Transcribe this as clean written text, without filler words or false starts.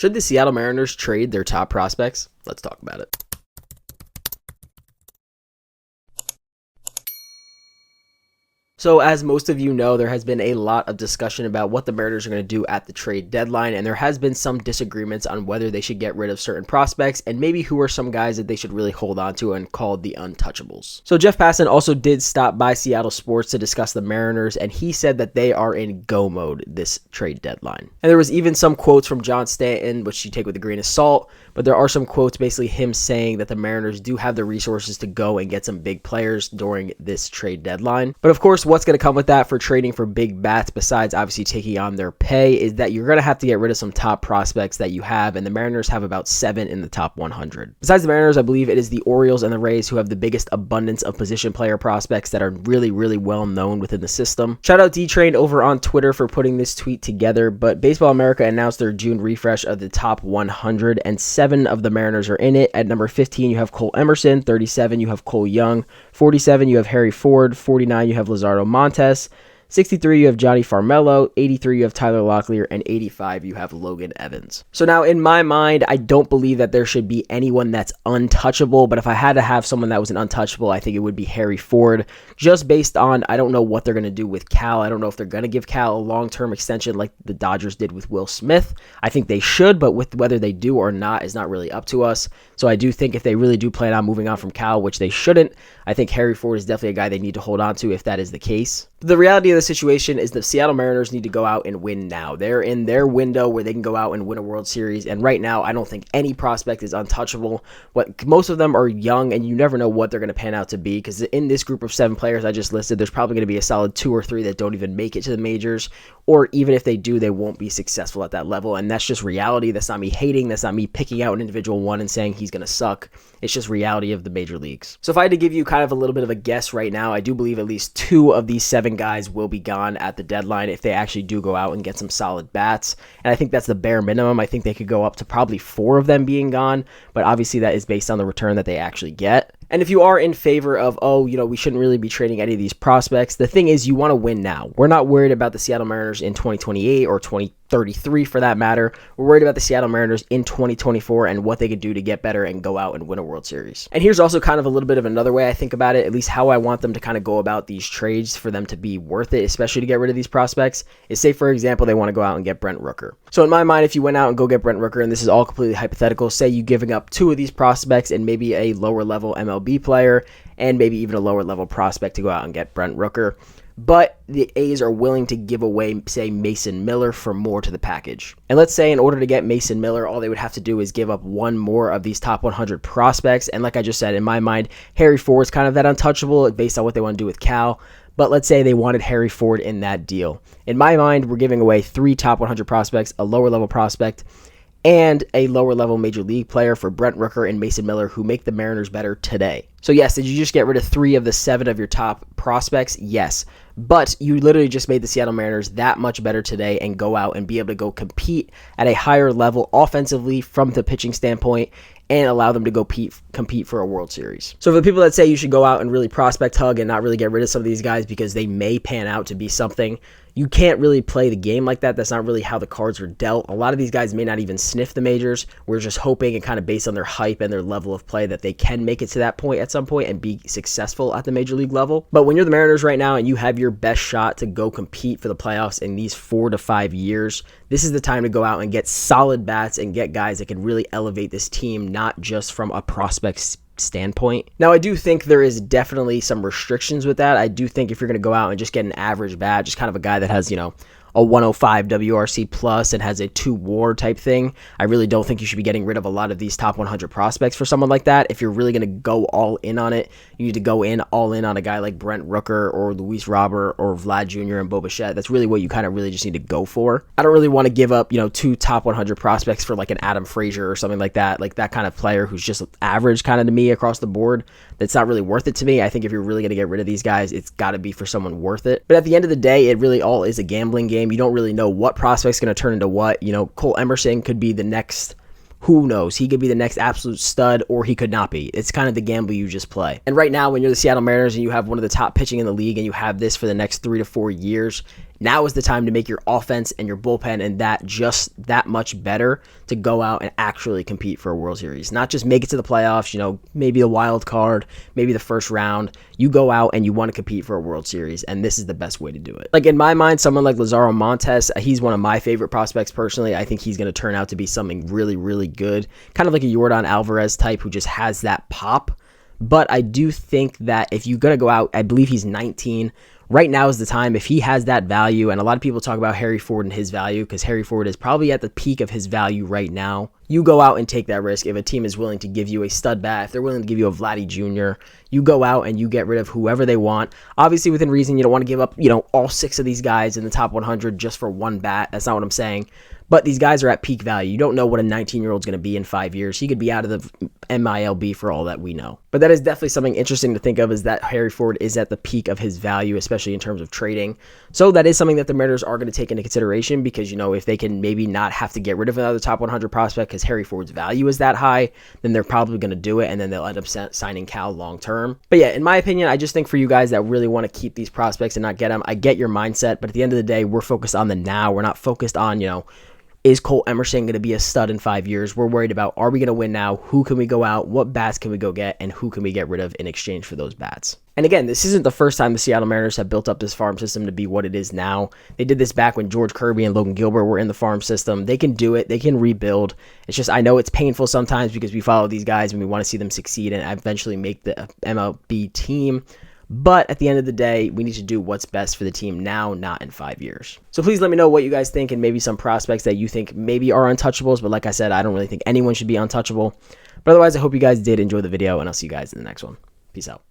Should the Seattle Mariners trade their top prospects? Let's talk about it. So as most of you know, there has been a lot of discussion about what the Mariners are going to do at the trade deadline, and there has been some disagreements on whether they should get rid of certain prospects and maybe who are some guys that they should really hold on to and called the untouchables. So Jeff Passan also did stop by Seattle Sports to discuss the Mariners, and he said that they are in go mode this trade deadline. And there was even some quotes from John Stanton, which you take with a grain of salt, but there are some quotes basically him saying that the Mariners do have the resources to go and get some big players during this trade deadline. But of course, what's going to come with that for trading for big bats, besides obviously taking on their pay, is that you're going to have to get rid of some top prospects that you have, and the Mariners have about 7 in the top 100. Besides the Mariners, I believe it is the Orioles and the Rays who have the biggest abundance of position player prospects that are really, really well known within the system. Shout out D-Train over on Twitter for putting this tweet together, but Baseball America announced their June refresh of the top 100, and 7 of the Mariners are in it. At number 15, you have Cole Emerson. 37, you have Cole Young. 47, you have Harry Ford. 49, you have Luzardo Montes. 63, you have Johnny Farmelo. 83, you have Tyler Locklear. And 85, you have Logan Evans. So now, in my mind, I don't believe that there should be anyone that's untouchable, but if I had to have someone that was an untouchable, I think it would be Harry Ford, just based on, I don't know what they're going to do with Cal. I don't know if they're going to give Cal a long-term extension like the Dodgers did with Will Smith. I think they should, but with whether they do or not is not really up to us. So I do think if they really do plan on moving on from Cal, which they shouldn't, I think Harry Ford is definitely a guy they need to hold on to if that is the case. The reality of the situation is the Seattle Mariners need to go out and win now. They're in their window where they can go out and win a World Series, and right now I don't think any prospect is untouchable. But most of them are young, and you never know what they're going to pan out to be, because in this group of 7 players I just listed, there's probably going to be a solid 2 or 3 that don't even make it to the majors, or even if they do, they won't be successful at that level, and that's just reality. That's not me hating. That's not me picking out an individual one and saying he's going to suck. It's just reality of the major leagues. So if I had to give you kind of a little bit of a guess right now, I do believe at least 2 of these 7 guys will be gone at the deadline if they actually do go out and get some solid bats. And I think that's the bare minimum. I think they could go up to probably 4 of them being gone, but obviously that is based on the return that they actually get. And if you are in favor of, we shouldn't really be trading any of these prospects, the thing is you want to win now. We're not worried about the Seattle Mariners in 2028 or 2033 for that matter. We're worried about the Seattle Mariners in 2024 and what they could do to get better and go out and win a World Series. And here's also kind of a little bit of another way I think about it, at least how I want them to kind of go about these trades for them to be worth it, especially to get rid of these prospects, is say, for example, they want to go out and get Brent Rooker. So in my mind, if you went out and go get Brent Rooker, and this is all completely hypothetical, say you giving up 2 of these prospects and maybe a lower level MLB player and maybe even a lower level prospect to go out and get Brent Rooker, but the A's are willing to give away, say, Mason Miller for more to the package. And let's say in order to get Mason Miller, all they would have to do is give up 1 more of these top 100 prospects. And like I just said, in my mind, Harry Ford's kind of that untouchable based on what they want to do with Cal. But let's say they wanted Harry Ford in that deal. In my mind, we're giving away 3 top 100 prospects, a lower level prospect, and a lower level major league player for Brent Rooker and Mason Miller, who make the Mariners better today. So yes, did you just get rid of 3 of the 7 of your top prospects? Yes. But you literally just made the Seattle Mariners that much better today and go out and be able to go compete at a higher level offensively from the pitching standpoint and allow them to go compete for a World Series. So for the people that say you should go out and really prospect hug and not really get rid of some of these guys because they may pan out to be something, you can't really play the game like that. That's not really how the cards are dealt. A lot of these guys may not even sniff the majors. We're just hoping and kind of based on their hype and their level of play that they can make it to that point at some point and be successful at the major league level. But when you're the Mariners right now and you have your best shot to go compete for the playoffs in these 4 to 5 years, this is the time to go out and get solid bats and get guys that can really elevate this team, not just from a prospect standpoint. Now, I do think there is definitely some restrictions with that. I do think if you're going to go out and just get an average bat, just kind of a guy that has, a 105 WRC plus and has a 2 WAR type thing, I really don't think you should be getting rid of a lot of these top 100 prospects for someone like that. If you're really going to go all in on it, you need to go all in on a guy like Brent Rooker or Luis Robert or Vlad Jr. and Bo Bichette. That's really what you kind of really just need to go for. I don't really want to give up, 2 top 100 prospects for like an Adam Frazier or something like that kind of player who's just average kind of to me across the board. That's not really worth it to me. I think if you're really going to get rid of these guys, it's got to be for someone worth it. But at the end of the day, it really all is a gambling game. You don't really know what prospect's going to turn into what. Cole Emerson could be the next, who knows? He could be the next absolute stud or he could not be. It's kind of the gamble you just play. And right now, when you're the Seattle Mariners and you have one of the top pitching in the league and you have this for the next 3 to 4 years, Now is the time to make your offense and your bullpen and that just that much better to go out and actually compete for a World Series. Not just make it to the playoffs, maybe a wild card, maybe the first round. You go out and you want to compete for a World Series, and this is the best way to do it. Like in my mind, someone like Lazaro Montes, he's one of my favorite prospects personally. I think he's going to turn out to be something really, really good. Kind of like a Yordan Alvarez type who just has that pop. But I do think that if you're going to go out, I believe he's 19. Right now is the time. If he has that value, and a lot of people talk about Harry Ford and his value because Harry Ford is probably at the peak of his value right now. You go out and take that risk. If a team is willing to give you a stud bat, if they're willing to give you a Vladdy Jr., you go out and you get rid of whoever they want. Obviously, within reason, you don't want to give up, all 6 of these guys in the top 100 just for one bat. That's not what I'm saying. But these guys are at peak value. You don't know what a 19-year-old's going to be in 5 years. He could be out of the MILB for all that we know. But that is definitely something interesting to think of, is that Harry Ford is at the peak of his value, especially in terms of trading. So that is something that the Mariners are going to take into consideration because, if they can maybe not have to get rid of another top 100 prospect because Harry Ford's value is that high, then they're probably going to do it, and then they'll end up signing Cal long term. But yeah, in my opinion, I just think for you guys that really want to keep these prospects and not get them, I get your mindset, but at the end of the day, we're focused on the now. We're not focused on, is Cole Emerson going to be a stud in 5 years? We're worried about, are we going to win now? Who can we go out? What bats can we go get? And who can we get rid of in exchange for those bats? And again, this isn't the first time the Seattle Mariners have built up this farm system to be what it is now. They did this back when George Kirby and Logan Gilbert were in the farm system. They can do it. They can rebuild. It's just, I know it's painful sometimes because we follow these guys and we want to see them succeed and eventually make the MLB team. But at the end of the day, we need to do what's best for the team now, not in 5 years. So please let me know what you guys think and maybe some prospects that you think maybe are untouchables. But like I said, I don't really think anyone should be untouchable. But otherwise, I hope you guys did enjoy the video, and I'll see you guys in the next one. Peace out.